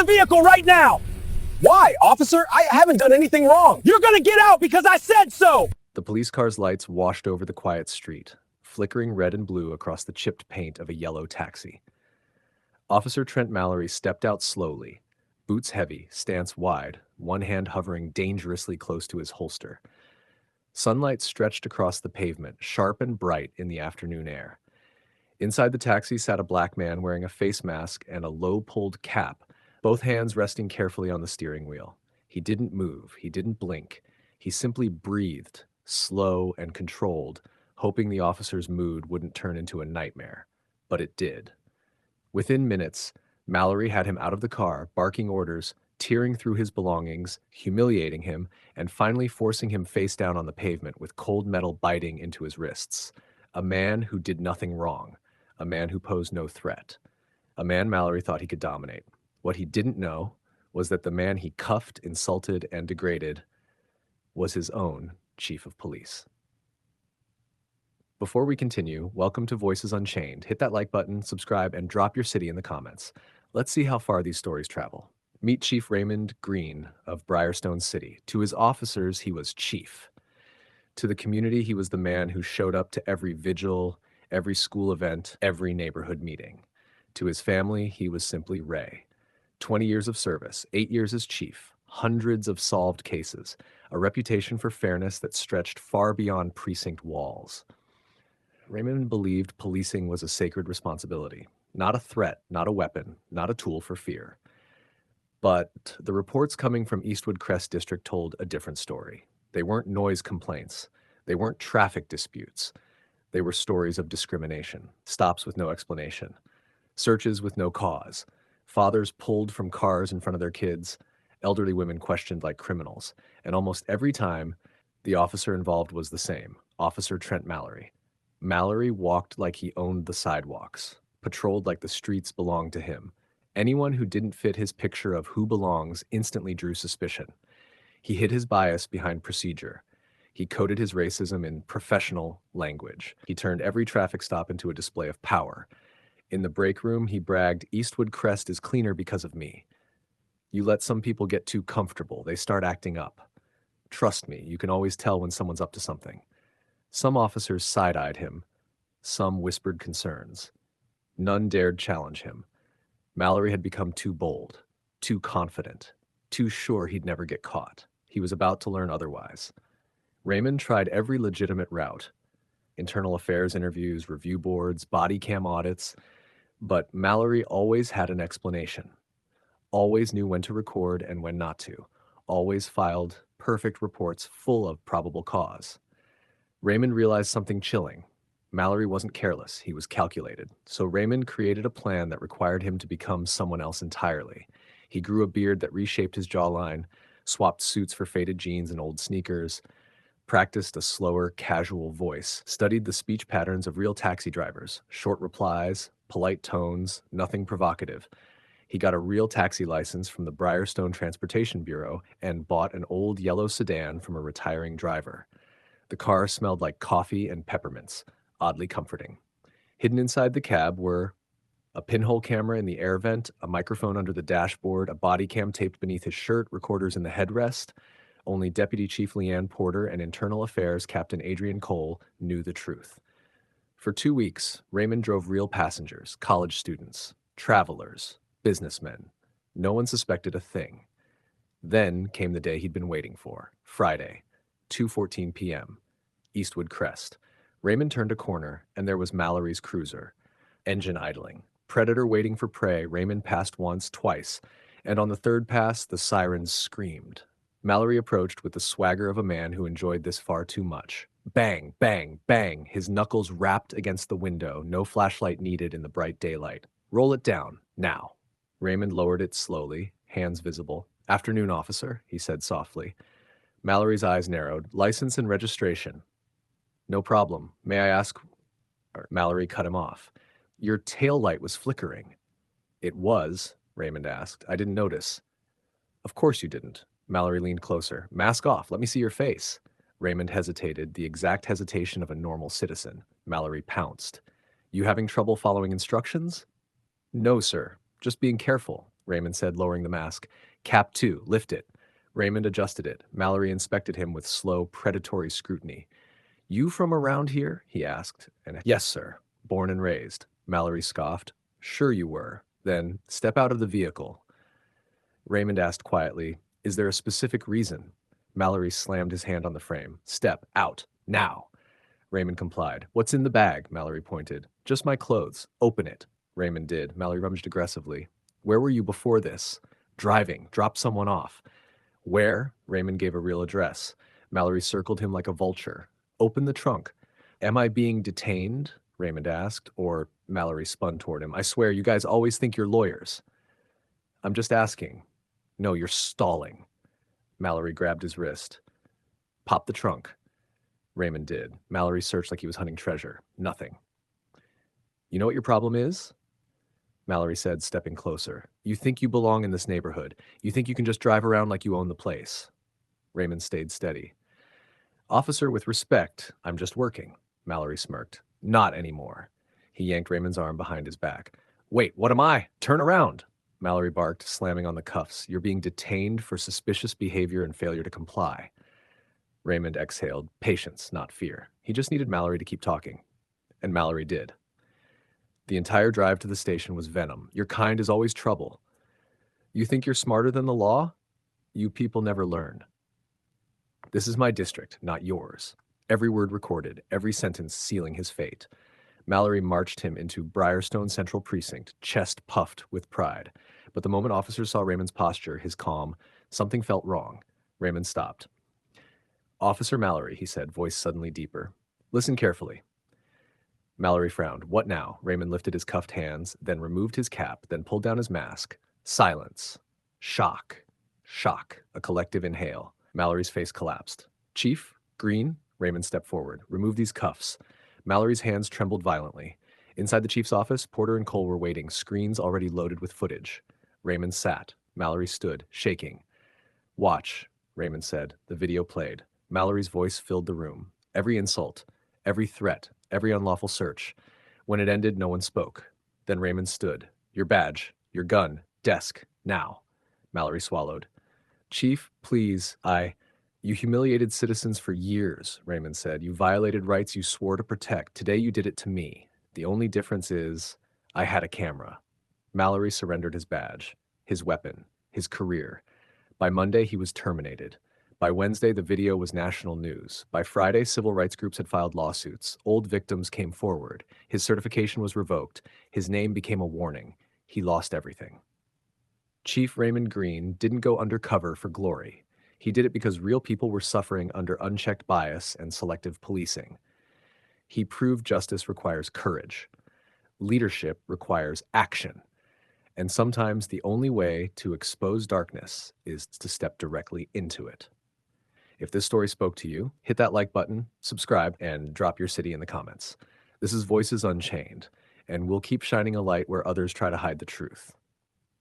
the vehicle right now! Why, officer? I haven't done anything wrong. You're gonna get out because I said so! The police car's lights washed over the quiet street, flickering red and blue across the chipped paint of a yellow taxi. Officer Trent Mallory stepped out slowly, boots heavy, stance wide, one hand hovering dangerously close to his holster. Sunlight stretched across the pavement, sharp and bright in the afternoon air. Inside the taxi sat a black man wearing a face mask and a low-pulled cap, both hands resting carefully on the steering wheel. He didn't move, he didn't blink. He simply breathed, slow and controlled, hoping the officer's mood wouldn't turn into a nightmare. But it did. Within minutes, Mallory had him out of the car, barking orders, tearing through his belongings, humiliating him, and finally forcing him face down on the pavement with cold metal biting into his wrists. A man who did nothing wrong. A man who posed no threat. A man Mallory thought he could dominate. What he didn't know was that the man he cuffed, insulted, and degraded was his own chief of police. Before we continue, welcome to Voices Unchained. Hit that like button, subscribe, and drop your city in the comments. Let's see how far these stories travel. Meet Chief Raymond Green of Briarstone City. To his officers, he was chief. To the community, he was the man who showed up to every vigil, every school event, every neighborhood meeting. To his family, he was simply Ray. 20 years of service, 8 years as chief, hundreds of solved cases, a reputation for fairness that stretched far beyond precinct walls. Raymond believed policing was a sacred responsibility, not a threat, not a weapon, not a tool for fear. But the reports coming from Eastwood Crest District told a different story. They weren't noise complaints. They weren't traffic disputes. They were stories of discrimination, stops with no explanation, searches with no cause, fathers pulled from cars in front of their kids, elderly women questioned like criminals, and almost every time, the officer involved was the same, Officer Trent Mallory. Mallory walked like he owned the sidewalks, patrolled like the streets belonged to him. Anyone who didn't fit his picture of who belongs instantly drew suspicion. He hid his bias behind procedure. He coded his racism in professional language. He turned every traffic stop into a display of power. In the break room, he bragged, "Eastwood Crest is cleaner because of me." You let some people get too comfortable, they start acting up. Trust me, you can always tell when someone's up to something. Some officers side-eyed him. Some whispered concerns. None dared challenge him. Mallory had become too bold, too confident, too sure he'd never get caught. He was about to learn otherwise. Raymond tried every legitimate route. Internal affairs interviews, review boards, body cam audits. But Mallory always had an explanation. Always knew when to record and when not to. Always filed perfect reports full of probable cause. Raymond realized something chilling. Mallory wasn't careless, he was calculated. So Raymond created a plan that required him to become someone else entirely. He grew a beard that reshaped his jawline, swapped suits for faded jeans and old sneakers, practiced a slower, casual voice, studied the speech patterns of real taxi drivers, short replies, polite tones, nothing provocative. He got a real taxi license from the Briarstone Transportation Bureau and bought an old yellow sedan from a retiring driver. The car smelled like coffee and peppermints, oddly comforting. Hidden inside the cab were a pinhole camera in the air vent, a microphone under the dashboard, a body cam taped beneath his shirt, recorders in the headrest. Only Deputy Chief Leanne Porter and Internal Affairs Captain Adrian Cole knew the truth. For 2 weeks, Raymond drove real passengers, college students, travelers, businessmen. No one suspected a thing. Then came the day he'd been waiting for, Friday, 2:14 p.m., Eastwood Crest. Raymond turned a corner, and there was Mallory's cruiser. Engine idling. Predator waiting for prey. Raymond passed once, twice, and on the third pass, the sirens screamed. Mallory approached with the swagger of a man who enjoyed this far too much. Bang, bang, bang, his knuckles rapped against the window, no flashlight needed in the bright daylight. Roll it down, now. Raymond lowered it slowly, hands visible. "Afternoon, officer," he said softly. Mallory's eyes narrowed. "License and registration." "No problem. May I ask—" Mallory cut him off. "Your tail light was flickering." "It was," Raymond asked. "I didn't notice." "Of course you didn't." Mallory leaned closer. "Mask off. Let me see your face." Raymond hesitated, the exact hesitation of a normal citizen. Mallory pounced. "You having trouble following instructions?" "No, sir. Just being careful. Raymond said, lowering the mask. Cap 2, lift it. Raymond adjusted it. Mallory inspected him with slow, predatory scrutiny. You from around here? He asked. And yes, sir. Born and raised. Mallory scoffed. Sure you were. Then step out of the vehicle. Raymond asked quietly, is there a specific reason? Mallory slammed his hand on the frame. Step out. Now. Raymond complied. What's in the bag? Mallory pointed. Just my clothes. Open it. Raymond did. Mallory rummaged aggressively. Where were you before this? Driving. Dropped someone off. Where? Raymond gave a real address. Mallory circled him like a vulture. Open the trunk. Am I being detained? Raymond asked, or Mallory spun toward him. I swear, you guys always think you're lawyers. I'm just asking. No, you're stalling. Mallory grabbed his wrist. Pop the trunk. Raymond did. Mallory searched like he was hunting treasure. Nothing. You know what your problem is? Mallory said, stepping closer. You think you belong in this neighborhood. You think you can just drive around like you own the place. Raymond stayed steady. Officer, with respect, I'm just working. Mallory smirked. Not anymore. He yanked Raymond's arm behind his back. Wait, what am I? Turn around. Mallory barked, slamming on the cuffs. You're being detained for suspicious behavior and failure to comply. Raymond exhaled. Patience, not fear. He just needed Mallory to keep talking. And Mallory did. The entire drive to the station was venom. Your kind is always trouble. You think you're smarter than the law? You people never learn. This is my district, not yours. Every word recorded, every sentence sealing his fate. Mallory marched him into Briarstone Central Precinct, chest puffed with pride. But the moment officers saw Raymond's posture, his calm, something felt wrong. Raymond stopped. Officer Mallory, he said, voice suddenly deeper. Listen carefully. Mallory frowned. What now? Raymond lifted his cuffed hands, then removed his cap, then pulled down his mask. Silence. Shock. Shock. A collective inhale. Mallory's face collapsed. Chief? Green? Raymond stepped forward. Remove these cuffs. Mallory's hands trembled violently. Inside the chief's office, Porter and Cole were waiting, screens already loaded with footage. Raymond sat. Mallory stood, shaking. Watch, Raymond said. The video played. Mallory's voice filled the room. Every insult, every threat, every unlawful search. When it ended, no one spoke. Then Raymond stood. Your badge, your gun, desk, now. Mallory swallowed. Chief, please, You humiliated citizens for years, Raymond said. You violated rights you swore to protect. Today you did it to me. The only difference is, I had a camera. Mallory surrendered his badge, his weapon, his career. By Monday, he was terminated. By Wednesday, the video was national news. By Friday, civil rights groups had filed lawsuits. Old victims came forward. His certification was revoked. His name became a warning. He lost everything. Chief Raymond Green didn't go undercover for glory. He did it because real people were suffering under unchecked bias and selective policing. He proved justice requires courage. Leadership requires action. And sometimes the only way to expose darkness is to step directly into it. If this story spoke to you, hit that like button, subscribe, and drop your city in the comments. This is Voices Unchained, and we'll keep shining a light where others try to hide the truth.